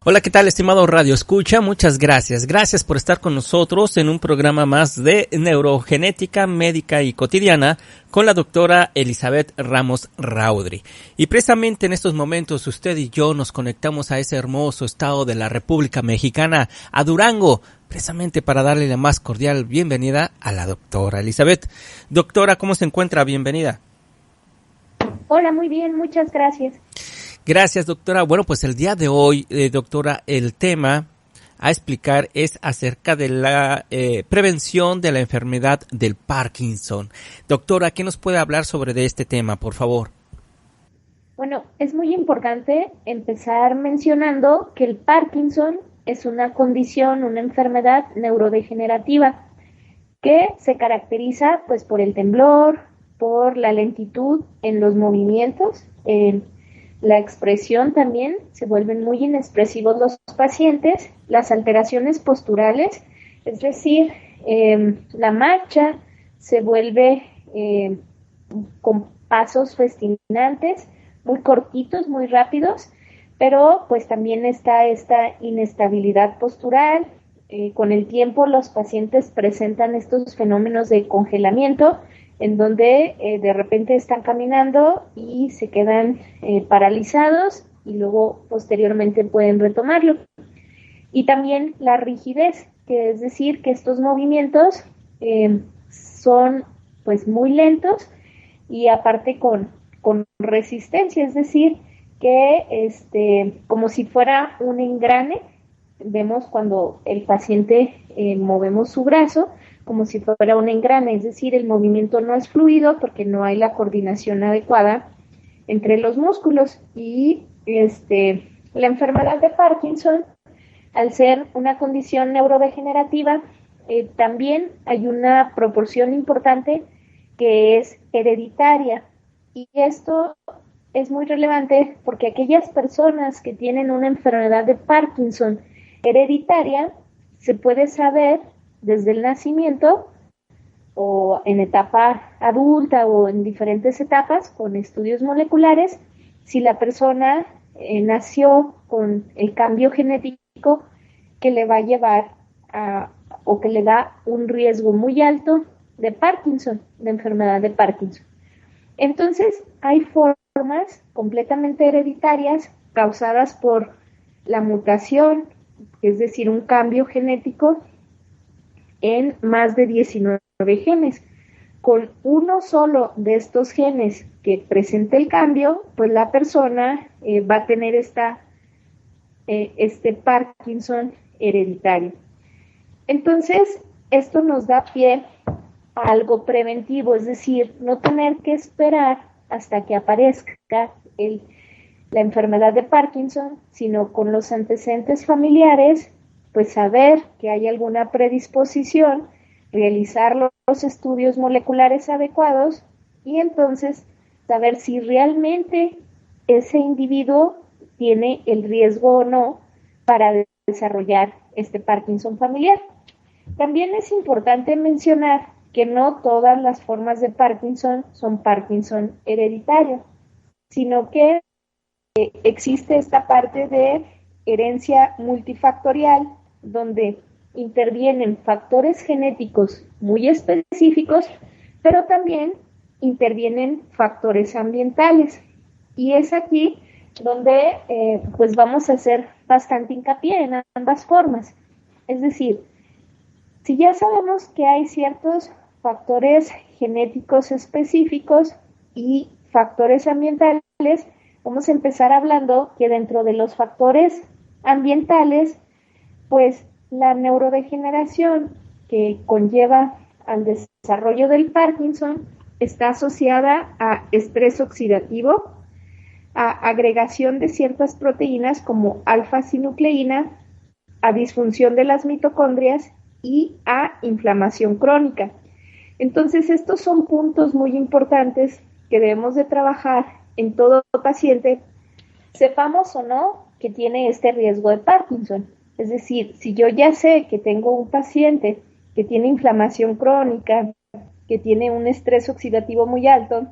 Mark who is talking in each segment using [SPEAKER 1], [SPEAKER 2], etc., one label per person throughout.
[SPEAKER 1] Hola, ¿qué tal, estimado Radio Escucha? Muchas gracias. Gracias por estar con nosotros en un programa más de neurogenética médica y cotidiana con la doctora Elizabeth Ramos Raudri. Y precisamente en estos momentos usted y yo nos conectamos a ese hermoso estado de la República Mexicana, a Durango, precisamente para darle la más cordial bienvenida a la doctora Elizabeth. Doctora, ¿cómo se encuentra? Bienvenida.
[SPEAKER 2] Hola, muy bien, muchas gracias.
[SPEAKER 1] Gracias, doctora. Bueno, pues el día de hoy, doctora, el tema a explicar es acerca de la prevención de la enfermedad del Parkinson. Doctora, ¿qué nos puede hablar sobre de este tema, por favor?
[SPEAKER 2] Bueno, es muy importante empezar mencionando que el Parkinson es una condición, una enfermedad neurodegenerativa que se caracteriza pues por el temblor, por la lentitud en los movimientos, la expresión también, se vuelven muy inexpresivos los pacientes, las alteraciones posturales, es decir, la marcha se vuelve con pasos festinantes, muy cortitos, muy rápidos, pero pues también está esta inestabilidad postural. Con el tiempo los pacientes presentan estos fenómenos de congelamiento en donde de repente están caminando y se quedan paralizados y luego posteriormente pueden retomarlo. Y también la rigidez, que es decir, que estos movimientos son pues muy lentos y aparte con resistencia, es decir, que como si fuera un engrane, vemos cuando el paciente movemos su brazo como si fuera un engrane, es decir, el movimiento no es fluido porque no hay la coordinación adecuada entre los músculos. Y la enfermedad de Parkinson, al ser una condición neurodegenerativa, también hay una proporción importante que es hereditaria. Y esto es muy relevante porque aquellas personas que tienen una enfermedad de Parkinson hereditaria, se puede saber desde el nacimiento o en etapa adulta o en diferentes etapas con estudios moleculares, si la persona nació con el cambio genético que le va a llevar o que le da un riesgo muy alto de Parkinson, de enfermedad de Parkinson. Entonces, hay formas completamente hereditarias causadas por la mutación, es decir, un cambio genético en más de 19 genes. Con uno solo de estos genes que presente el cambio, pues la persona va a tener este Parkinson hereditario. Entonces, esto nos da pie a algo preventivo, es decir, no tener que esperar hasta que aparezca la enfermedad de Parkinson, sino con los antecedentes familiares, pues saber que hay alguna predisposición, realizar los estudios moleculares adecuados y entonces saber si realmente ese individuo tiene el riesgo o no para desarrollar este Parkinson familiar. También es importante mencionar que no todas las formas de Parkinson son Parkinson hereditario, sino que existe esta parte de herencia multifactorial, donde intervienen factores genéticos muy específicos, pero también intervienen factores ambientales. Y es aquí donde pues vamos a hacer bastante hincapié en ambas formas. Es decir, si ya sabemos que hay ciertos factores genéticos específicos y factores ambientales, vamos a empezar hablando que dentro de los factores ambientales, pues la neurodegeneración que conlleva al desarrollo del Parkinson está asociada a estrés oxidativo, a agregación de ciertas proteínas como alfa-sinucleína, a disfunción de las mitocondrias y a inflamación crónica. Entonces, estos son puntos muy importantes que debemos de trabajar en todo paciente, sepamos o no que tiene este riesgo de Parkinson. Es decir, si yo ya sé que tengo un paciente que tiene inflamación crónica, que tiene un estrés oxidativo muy alto,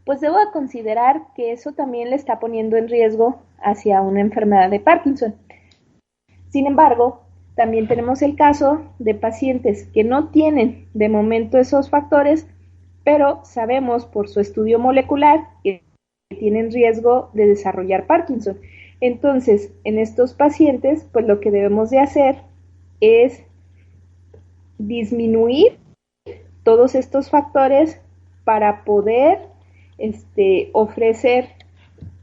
[SPEAKER 2] pues debo considerar que eso también le está poniendo en riesgo hacia una enfermedad de Parkinson. Sin embargo, también tenemos el caso de pacientes que no tienen de momento esos factores, pero sabemos por su estudio molecular que tienen riesgo de desarrollar Parkinson. Entonces, en estos pacientes, pues lo que debemos de hacer es disminuir todos estos factores para poder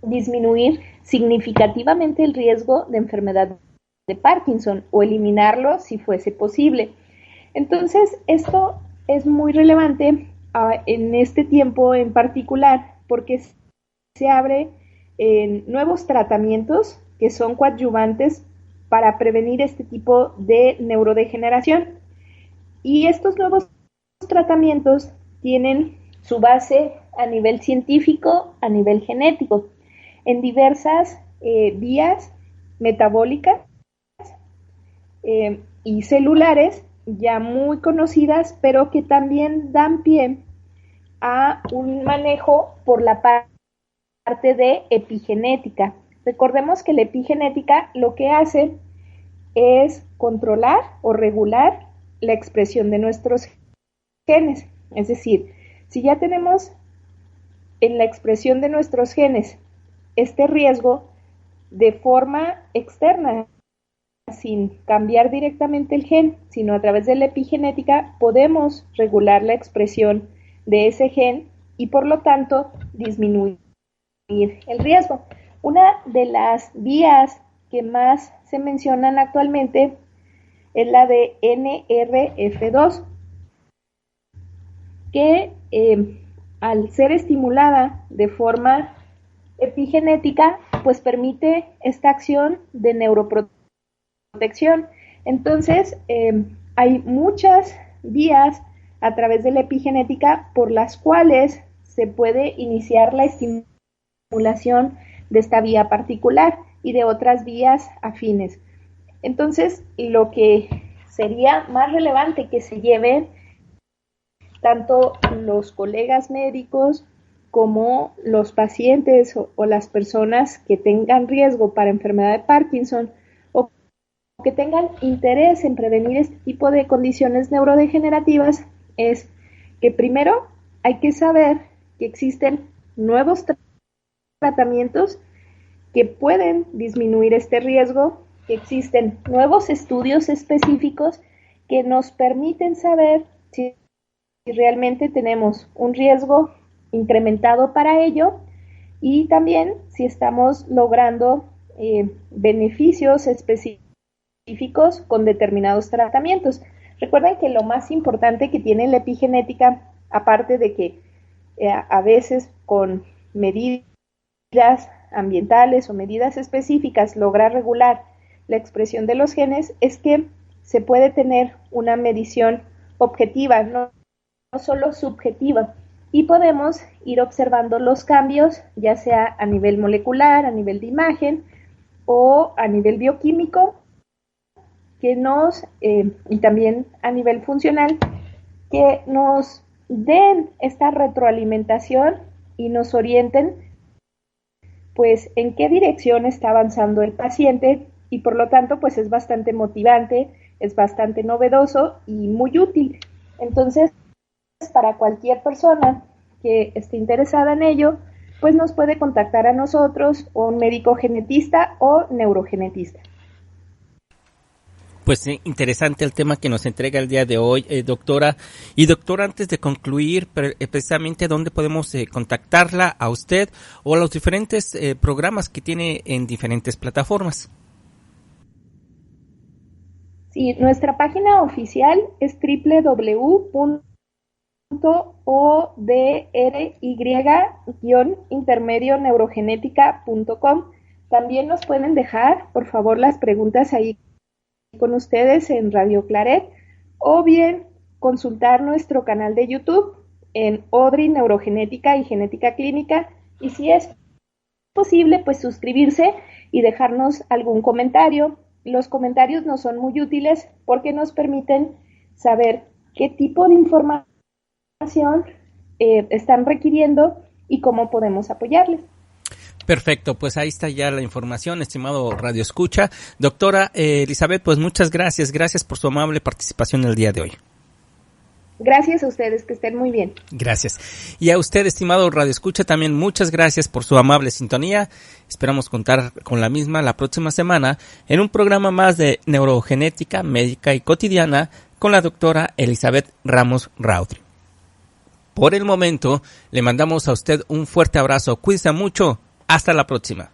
[SPEAKER 2] disminuir significativamente el riesgo de enfermedad de Parkinson o eliminarlo si fuese posible. Entonces, esto es muy relevante en este tiempo en particular porque se abre nuevos tratamientos que son coadyuvantes para prevenir este tipo de neurodegeneración. Y estos nuevos tratamientos tienen su base a nivel científico, a nivel genético, en diversas vías metabólicas y celulares ya muy conocidas, pero que también dan pie a un manejo por la parte de epigenética. Recordemos que la epigenética lo que hace es controlar o regular la expresión de nuestros genes. Es decir, si ya tenemos en la expresión de nuestros genes este riesgo de forma externa, sin cambiar directamente el gen, sino a través de la epigenética, podemos regular la expresión de ese gen y por lo tanto disminuir el riesgo. Una de las vías que más se mencionan actualmente es la de NRF2, que al ser estimulada de forma epigenética, pues permite esta acción de neuroprotección. Entonces, hay muchas vías a través de la epigenética por las cuales se puede iniciar la estimulación de esta vía particular y de otras vías afines. Entonces, lo que sería más relevante que se lleven tanto los colegas médicos como los pacientes o las personas que tengan riesgo para enfermedad de Parkinson o que tengan interés en prevenir este tipo de condiciones neurodegenerativas es que primero hay que saber que existen nuevos tratamientos que pueden disminuir este riesgo, que existen nuevos estudios específicos que nos permiten saber si realmente tenemos un riesgo incrementado para ello y también si estamos logrando beneficios específicos con determinados tratamientos. Recuerden que lo más importante que tiene la epigenética, aparte de que a veces con medidas ambientales o medidas específicas logra regular la expresión de los genes, es que se puede tener una medición objetiva, no solo subjetiva, y podemos ir observando los cambios, ya sea a nivel molecular, a nivel de imagen o a nivel bioquímico, que y también a nivel funcional, que nos den esta retroalimentación y nos orienten pues en qué dirección está avanzando el paciente y por lo tanto pues es bastante motivante, es bastante novedoso y muy útil. Entonces, para cualquier persona que esté interesada en ello, pues nos puede contactar a nosotros o un médico genetista o neurogenetista.
[SPEAKER 1] Pues interesante el tema que nos entrega el día de hoy, doctora. Y doctora, antes de concluir, precisamente dónde podemos contactarla a usted o a los diferentes programas que tiene en diferentes plataformas.
[SPEAKER 2] Sí, nuestra página oficial es www.odry-intermedio-neurogenética.com. También nos pueden dejar, por favor, las preguntas ahí con ustedes en Radio Claret o bien consultar nuestro canal de YouTube en Odry Neurogenética y Genética Clínica y si es posible pues suscribirse y dejarnos algún comentario. Los comentarios nos son muy útiles porque nos permiten saber qué tipo de información están requiriendo y cómo podemos apoyarles.
[SPEAKER 1] Perfecto, pues ahí está ya la información, estimado Radio Escucha. Doctora Elizabeth, pues muchas gracias por su amable participación el día de hoy.
[SPEAKER 2] Gracias a ustedes, que estén muy bien.
[SPEAKER 1] Gracias. Y a usted, estimado Radio Escucha, también muchas gracias por su amable sintonía. Esperamos contar con la misma la próxima semana en un programa más de Neurogenética Médica y Cotidiana con la doctora Elizabeth Ramos Raudry. Por el momento, le mandamos a usted un fuerte abrazo. Cuídese mucho. Hasta la próxima.